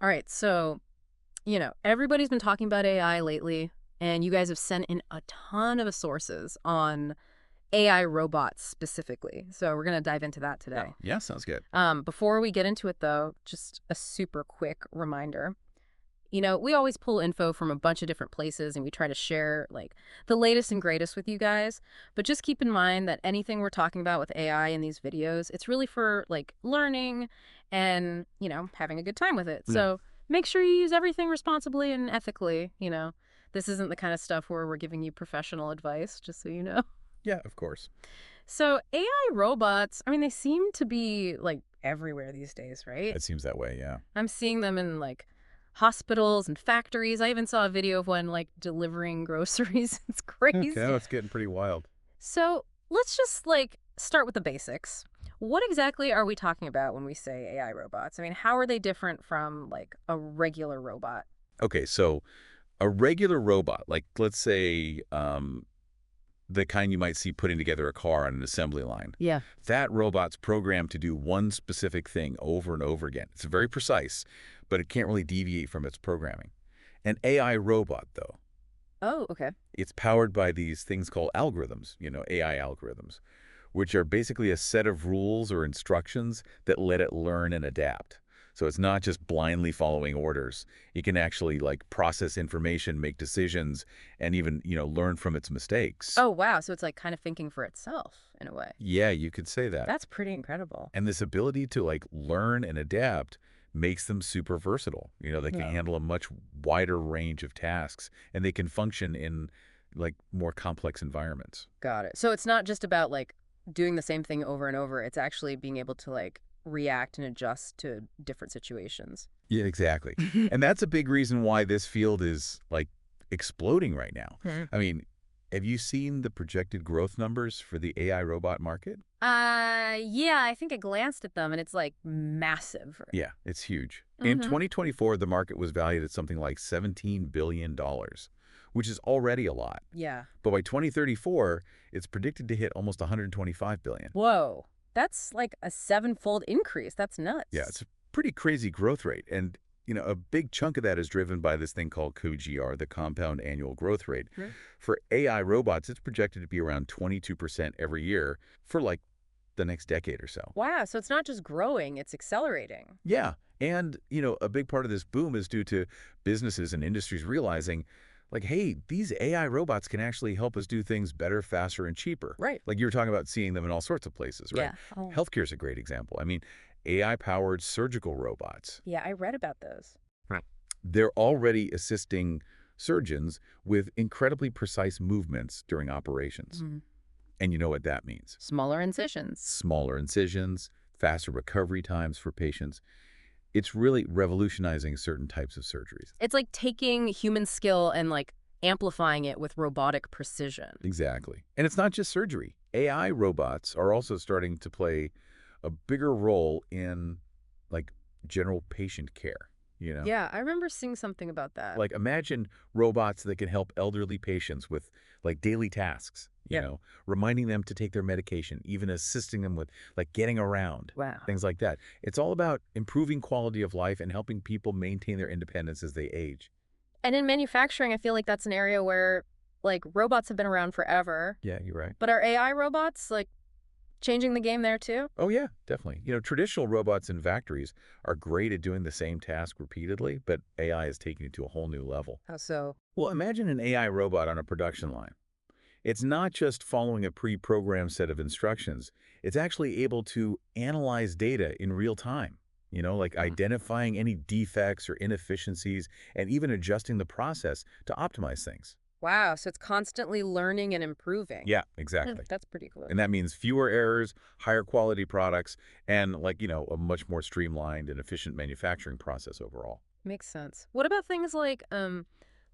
All right, so, everybody's been talking about AI lately, and you guys have sent in a ton of sources on AI robots specifically. So we're going to dive into that Yeah. today. Yeah, sounds good. Before we get into it, though, just a super quick reminder. We always pull info from a bunch of different places and we try to share like the latest and greatest with you guys. But just keep in mind that anything we're talking about with AI in these videos, it's really for like learning and, having a good time with it. Yeah. So make sure you use everything responsibly and ethically. This isn't the kind of stuff where we're giving you professional advice, just so you know. Yeah, of course. So AI robots, I mean, they seem to be like everywhere these days, right? It seems that way, yeah. I'm seeing them in like hospitals and factories. I even saw a video of one like delivering groceries. It's Okay, crazy. that's getting pretty wild. So let's just like start with the basics. What exactly are we talking about when we say AI robots? I mean, how are they different from like a regular robot? Okay, so a regular robot, like let's say the kind you might see putting together a car on an assembly line, Yeah. that robot's programmed to do one specific thing over and over again. It's very precise, but it can't really deviate from its programming. An AI robot, though, Oh, okay. it's powered by these things called algorithms, AI algorithms, which are basically a set of rules or instructions that let it learn and adapt. So it's not just blindly following orders. It can actually like process information, make decisions, and even, learn from its mistakes. Oh, wow. So it's like kind of thinking for itself in a way. Yeah, you could say that. That's pretty incredible. And this ability to like learn and adapt makes them super versatile. They can Yeah. handle a much wider range of tasks and they can function in like more complex environments. Got it. So it's not just about like doing the same thing over and over. It's actually being able to like react and adjust to different situations. Yeah, exactly. And that's a big reason why this field is like exploding right now. Hmm. I mean, have you seen the projected growth numbers for the AI robot market? Yeah, I think I glanced at them and it's like massive. Yeah, it's huge. In Mm-hmm. 2024, the market was valued at something like $17 billion, which is already a lot. Yeah. But by 2034, it's predicted to hit almost 125 billion. Whoa. That's like a sevenfold increase. That's Yeah, nuts. it's a pretty crazy growth rate. And, a big chunk of that is driven by this thing called COGR, the compound annual growth rate. Right. For AI robots, it's projected to be around 22% every year for like the next decade or so. Wow. So it's not just growing, it's accelerating. Yeah. And, a big part of this boom is due to businesses and industries realizing, like, hey, these AI robots can actually help us do things better, faster, and cheaper. Right. Like you were talking about seeing them in all sorts of places, right? Yeah. Oh. Healthcare is a great example. I mean, AI-powered surgical robots, Yeah, I read about those. right, they're already assisting surgeons with incredibly precise movements during operations. Mhm. And you know what that means. Smaller incisions. Smaller incisions, faster recovery times for patients. It's really revolutionizing certain types of surgeries. It's like taking human skill and like amplifying it with robotic precision. Exactly. And it's not just surgery. AI robots are also starting to play a bigger role in like general patient care. Yeah, I remember seeing something about that. Like imagine robots that can help elderly patients with like daily tasks, Yeah. reminding them to take their medication, even assisting them with like getting around, Wow. things like that. It's all about improving quality of life and helping people maintain their independence as they age. And in manufacturing, I feel like that's an area where like robots have been around forever. Yeah, you're right. But are AI robots like changing the game there too? Oh, yeah, definitely. Traditional robots in factories are great at doing the same task repeatedly, but AI is taking it to a whole new level. How so? Well, imagine an AI robot on a production line. It's not just following a pre-programmed set of instructions. It's actually able to analyze data in real time, like Hmm. identifying any defects or inefficiencies and even adjusting the process to optimize things. Wow, so it's constantly learning and improving. Yeah, exactly. That's pretty cool. And that means fewer errors, higher quality products, and like, a much more streamlined and efficient manufacturing process overall. Makes sense. What about things like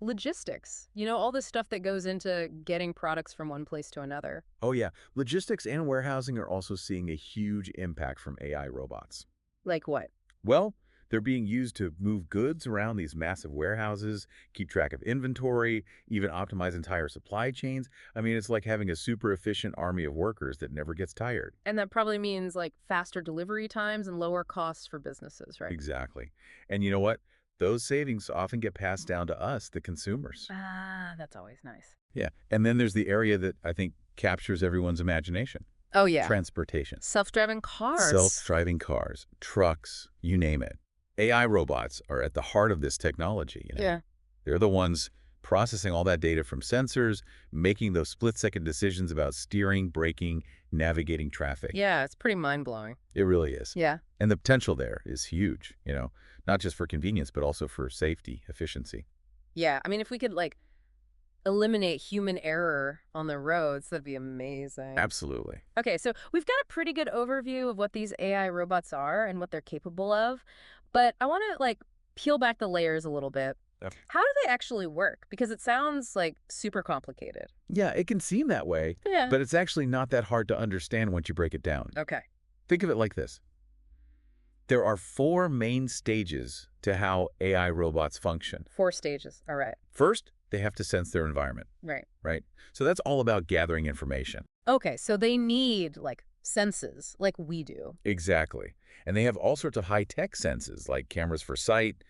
logistics? All the stuff that goes into getting products from one place to another. Oh, yeah. Logistics and warehousing are also seeing a huge impact from AI robots. Like what? Well, they're being used to move goods around these massive warehouses, keep track of inventory, even optimize entire supply chains. I mean, it's like having a super efficient army of workers that never gets tired. And that probably means like faster delivery times and lower costs for businesses, right? Exactly. And you know what? those savings often get passed down to us, the consumers. Ah, that's always nice. Yeah. And then there's the area that I think captures everyone's imagination. Oh, yeah. Transportation. Self-driving cars. Self-driving cars, trucks, you name it. AI robots are at the heart of this technology. Yeah. They're the ones processing all that data from sensors, making those split-second decisions about steering, braking, navigating traffic. Yeah, it's pretty mind-blowing. It really is. Yeah. And the potential there is huge, not just for convenience, but also for safety, efficiency. Yeah. I mean, if we could, like, eliminate human error on the roads, that'd be amazing. Absolutely. Okay, so we've got a pretty good overview of what these AI robots are and what they're capable of, but I want to like peel back the layers a little bit. Yep. How do they actually work? Because it sounds like super complicated. Yeah, it can seem that way, Yeah. but it's actually not that hard to understand once you break it down. Okay. Think of it like this. There are 4 main stages to how AI robots function. 4 stages. All right. First, they have to sense their environment, Right. right? So that's all about gathering information. Okay, so they need like senses like we do. Exactly. And they have all sorts of high-tech senses, like cameras for sight.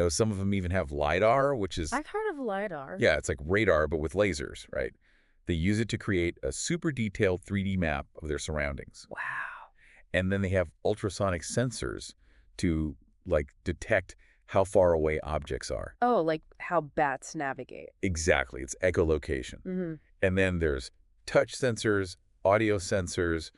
Some of them even have LiDAR, which is, I've heard of LiDAR. yeah, it's like radar, but with lasers, right? They use it to create a super detailed 3D map of their surroundings. Wow. And then they have ultrasonic sensors to, like, detect how far away objects are. Oh, like how bats navigate. Exactly. It's echolocation. Mm-hmm. And then there's touch sensors, audio sensors.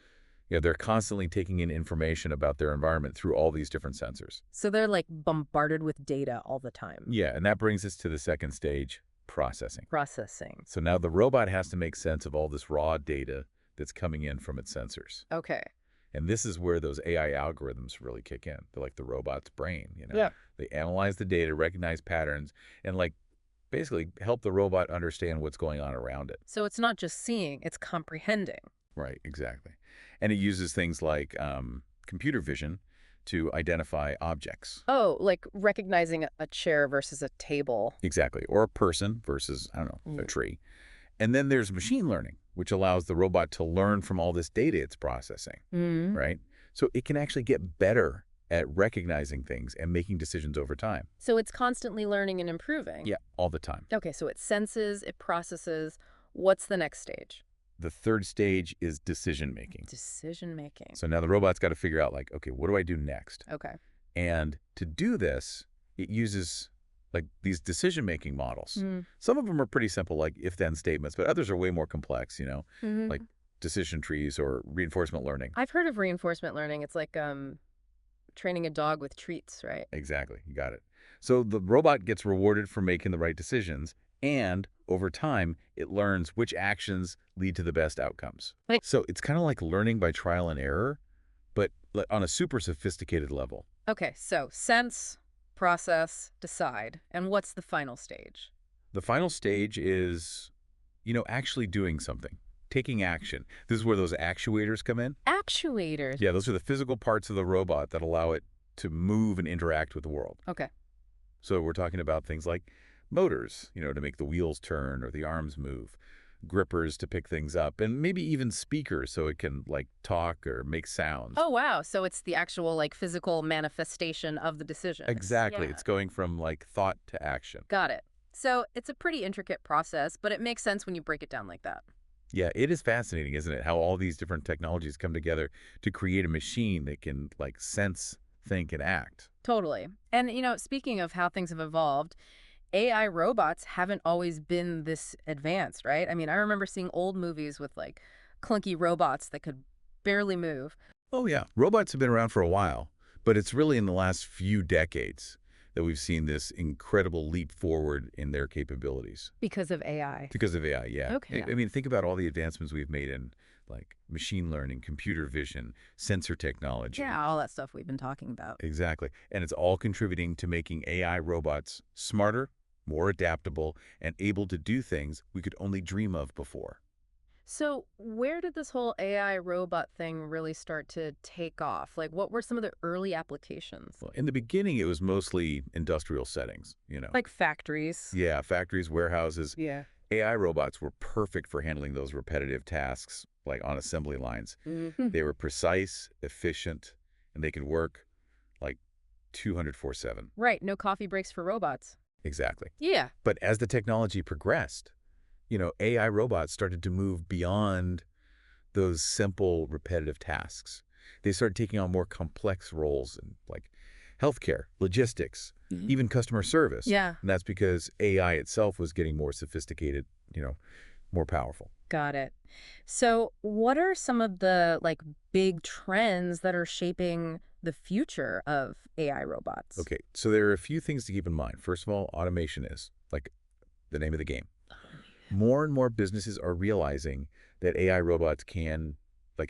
They're constantly taking in information about their environment through all these different sensors. So they're like bombarded with data all the time. Yeah, and that brings us to the second stage, processing. Processing. So now the robot has to make sense of all this raw data that's coming in from its sensors. Okay. And this is where those AI algorithms really kick in. They're like the robot's brain. Yeah. They analyze the data, recognize patterns, and basically help the robot understand what's going on around it. So it's not just seeing, it's comprehending. Right, exactly. And it uses things like computer vision to identify objects. Oh, like recognizing a chair versus a table. Exactly. Or a person versus, I don't know, a Mm. tree. And then there's machine learning, which allows the robot to learn from all this data it's processing, Mm. right? So it can actually get better at recognizing things and making decisions over time. So it's constantly learning and improving. Yeah, all the time. Okay, so it senses, it processes. What's the next stage? The third stage is decision making. Decision making. So now the robot's got to figure out, like, okay, what do I do next? Okay. And to do this, it uses these decision-making models. Mm. Some of them are pretty simple, like if-then statements, but others are way more complex, Mm-hmm. like decision trees or reinforcement learning. I've heard of reinforcement learning. It's like training a dog with treats, right? Exactly. You got it. So the robot gets rewarded for making the right decisions, and over time, it learns which actions lead to the best outcomes. Right. So it's kind of like learning by trial and error, but on a super sophisticated level. Okay, so sense, process, decide. And what's the final stage? The final stage is, actually doing something, taking action. This is where those actuators come in. Actuators. Yeah, those are the physical parts of the robot that allow it to move and interact with the world. Okay. So we're talking about things like motors, to make the wheels turn or the arms move, grippers to pick things up, and maybe even speakers so it can talk or make sounds. Oh, wow. So it's the actual physical manifestation of the decision. Exactly. Yeah. It's going from thought to action. Got it. So it's a pretty intricate process, but it makes sense when you break it down like that. Yeah, it is fascinating, isn't it? How all these different technologies come together to create a machine that can sense, think, and act. Totally. And, speaking of how things have evolved, AI robots haven't always been this advanced, right? I mean, I remember seeing old movies with clunky robots that could barely move. Oh, yeah. Robots have been around for a while, but it's really in the last few decades that we've seen this incredible leap forward in their capabilities. Because of AI. Because of AI, yeah. Okay. I mean, think about all the advancements we've made in machine learning, computer vision, sensor technology. Yeah, all that stuff we've been talking about. Exactly. And it's all contributing to making AI robots smarter, more adaptable, and able to do things we could only dream of before. So where did this whole AI robot thing really start to take off? What were some of the early applications? Well, in the beginning, it was mostly industrial settings. Like factories. Yeah, factories, warehouses. Yeah. AI robots were perfect for handling those repetitive tasks, like on assembly lines. Mm-hmm. They were precise, efficient, and they could work 204/7. Right, no coffee breaks for robots. Exactly. Yeah. But as the technology progressed, AI robots started to move beyond those simple, repetitive tasks. They started taking on more complex roles in like healthcare, logistics, even customer service. Yeah. And that's because AI itself was getting more sophisticated, more powerful. Got it. So, what are some of the big trends that are shaping the future of AI robots? Okay, so there are a few things to keep in mind. First of all, automation is like the name of the game. More and more businesses are realizing that AI robots can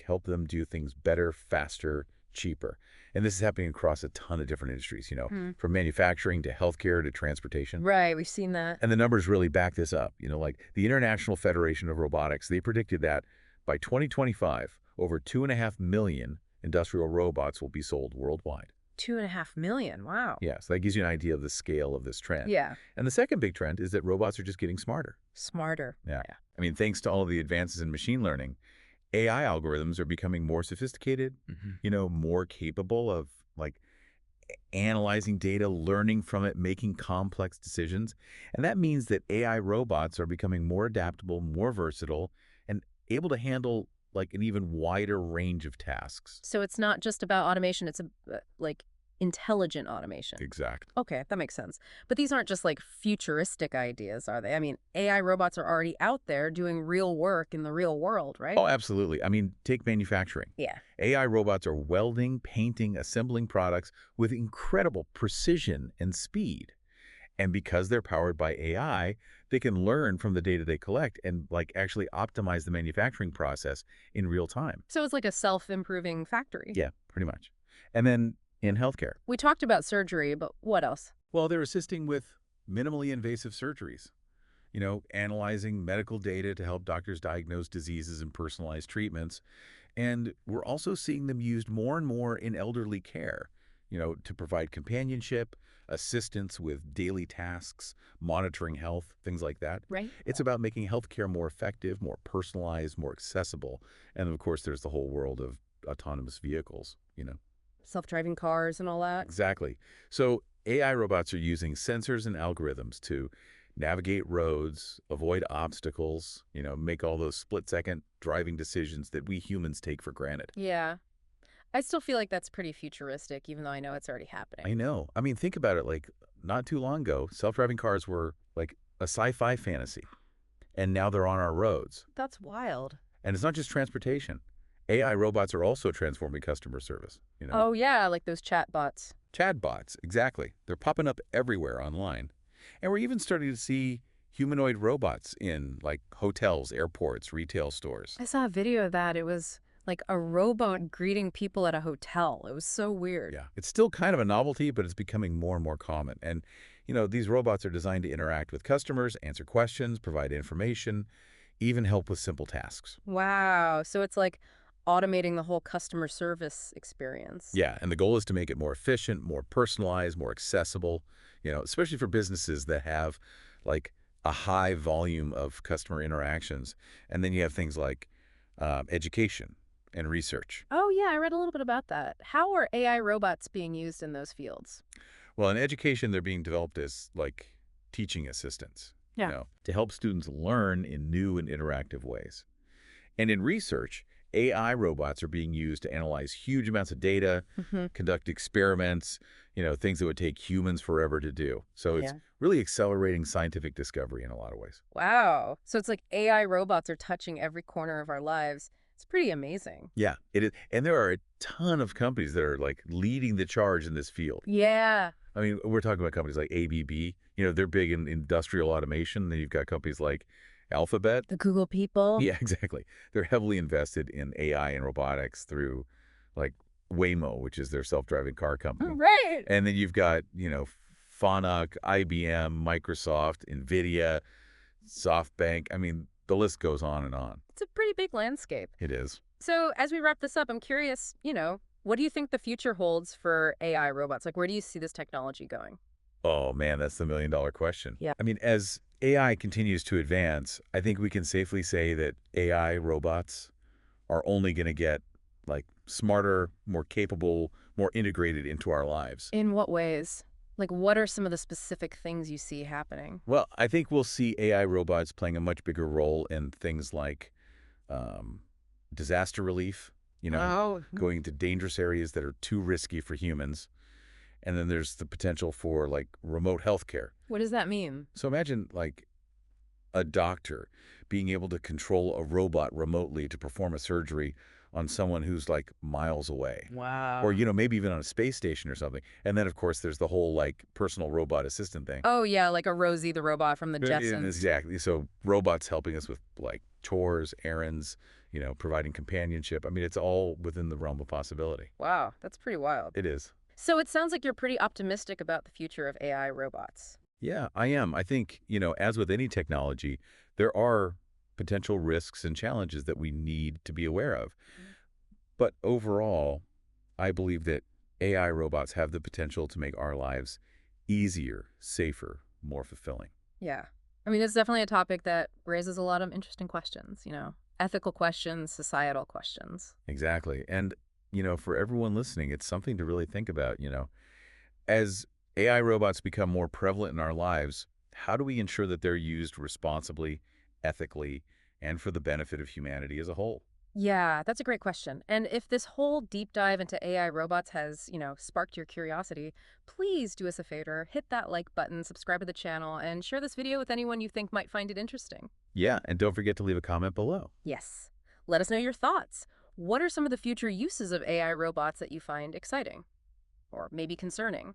help them do things better, faster, cheaper. And this is happening across a ton of different industries, Hmm. from manufacturing to healthcare to transportation. Right, we've seen that. And the numbers really back this up. Like the International Federation of Robotics, they predicted that by 2025, over 2.5 million industrial robots will be sold worldwide. 2.5 million. Wow. Yeah, so that gives you an idea of the scale of this trend. Yeah. And the second big trend is that robots are just getting smarter. Smarter. Yeah. Yeah. I mean, thanks to all of the advances in machine learning, AI algorithms are becoming more sophisticated, more capable of analyzing data, learning from it, making complex decisions. And that means that AI robots are becoming more adaptable, more versatile, and able to handle an even wider range of tasks. So it's not just about automation, it's intelligent automation. Exactly. Okay, that makes sense. But these aren't just futuristic ideas, are they? I mean, AI robots are already out there doing real work in the real world, right? Oh, absolutely. I mean, take manufacturing. Yeah. AI robots are welding, painting, assembling products with incredible precision and speed. And because they're powered by AI, they can learn from the data they collect and actually optimize the manufacturing process in real time. So it's like a self-improving factory. Yeah, pretty much. And then in healthcare, We talked about surgery, but what else? well, they're assisting with minimally invasive surgeries, analyzing medical data to help doctors diagnose diseases and personalize treatments. And we're also seeing them used more and more in elderly care, to provide companionship, assistance with daily tasks, monitoring health, things like that. Right. It's about making healthcare more effective, more personalized, more accessible. And of course, there's the whole world of autonomous vehicles. Self-driving cars and all that. Exactly. So AI robots are using sensors and algorithms to navigate roads, avoid obstacles, make all those split-second driving decisions that we humans take for granted. Yeah. I still feel like that's pretty futuristic, even though I know it's already I happening. know. I mean, think about it. Not too long ago, self-driving cars were a sci-fi fantasy, and now they're on our roads. That's wild. And it's not just transportation. AI robots are also transforming customer service. Oh, yeah, like those chatbots. Chatbots, exactly. They're popping up everywhere online. And we're even starting to see humanoid robots in hotels, airports, retail stores. I saw a video of that. It was like a robot greeting people at a hotel. It was so weird. Yeah, it's still kind of a novelty, but it's becoming more and more common. And, these robots are designed to interact with customers, answer questions, provide information, even help with simple tasks. Wow. So it's like automating the whole customer service experience. Yeah, and the goal is to make it more efficient, more personalized, more accessible, especially for businesses that have a high volume of customer interactions. And then you have things like education and research. Oh, yeah, I read a little bit about that. How are AI robots being used in those fields? Well, in education, they're being developed as teaching assistants, Yeah. to help students learn in new and interactive ways. And in research, AI robots are being used to analyze huge amounts of data, Hmm. conduct experiments, things that would take humans forever to do. So it's Yeah. really accelerating scientific discovery in a lot of ways. Wow. So it's like AI robots are touching every corner of our lives. It's pretty amazing. Yeah, it is. And there are a ton of companies that are leading the charge in this field. Yeah. I mean, we're talking about companies like ABB. They're big in industrial automation. Then you've got companies like Alphabet. The Google people. Yeah, exactly. They're heavily invested in AI and robotics through like Waymo, which is their self-driving car company. Right. And then you've got, Fanuc, IBM, Microsoft, NVIDIA, SoftBank. I mean, the list goes on and on. It's a pretty big landscape. It is. So as we wrap this up, I'm curious, what do you think the future holds for AI robots? Like, where do you see this technology going? Oh, man, that's the million-dollar question. Yeah. I mean, as AI continues to advance, I think we can safely say that AI robots are only going to get smarter, more capable, more integrated into our lives. In what ways? Like, what are some of the specific things you see happening? Well, I think we'll see AI robots playing a much bigger role in things like um, disaster relief, you know, Oh, going to dangerous areas that are too risky for humans. And then there's the potential for like remote healthcare. what does that mean? So imagine like a doctor being able to control a robot remotely to perform a surgery on someone who's like miles away. Or, Wow. maybe even on a space station or something. And then, of course, there's the whole like personal robot assistant thing. Oh, yeah, like a Rosie the robot from the And Jetsons. exactly. So robots helping us with like chores, errands, providing companionship. I mean, it's all within the realm of possibility. Wow, that's pretty wild. It is. So it sounds like you're pretty optimistic about the future of AI robots. Yeah, I am. I think, as with any technology, there are potential risks and challenges that we need to be aware of. But overall, I believe that AI robots have the potential to make our lives easier, safer, more fulfilling. Yeah. I mean, it's definitely a topic that raises a lot of interesting questions, ethical questions, societal questions. Exactly. And, for everyone listening, it's something to really think about, As AI robots become more prevalent in our lives, how do we ensure that they're used responsibly, ethically, and for the benefit of humanity as a whole? Yeah, that's a great question. And if this whole deep dive into AI robots has, sparked your curiosity, please do us a favor, hit that like button, subscribe to the channel, and share this video with anyone you think might find it interesting. Yeah, and don't forget to leave a comment below. Yes. Let us know your thoughts. What are some of the future uses of AI robots that you find exciting or maybe concerning?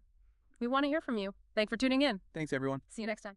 We want to hear from you. Thanks for tuning in. Thanks, everyone. See you next time.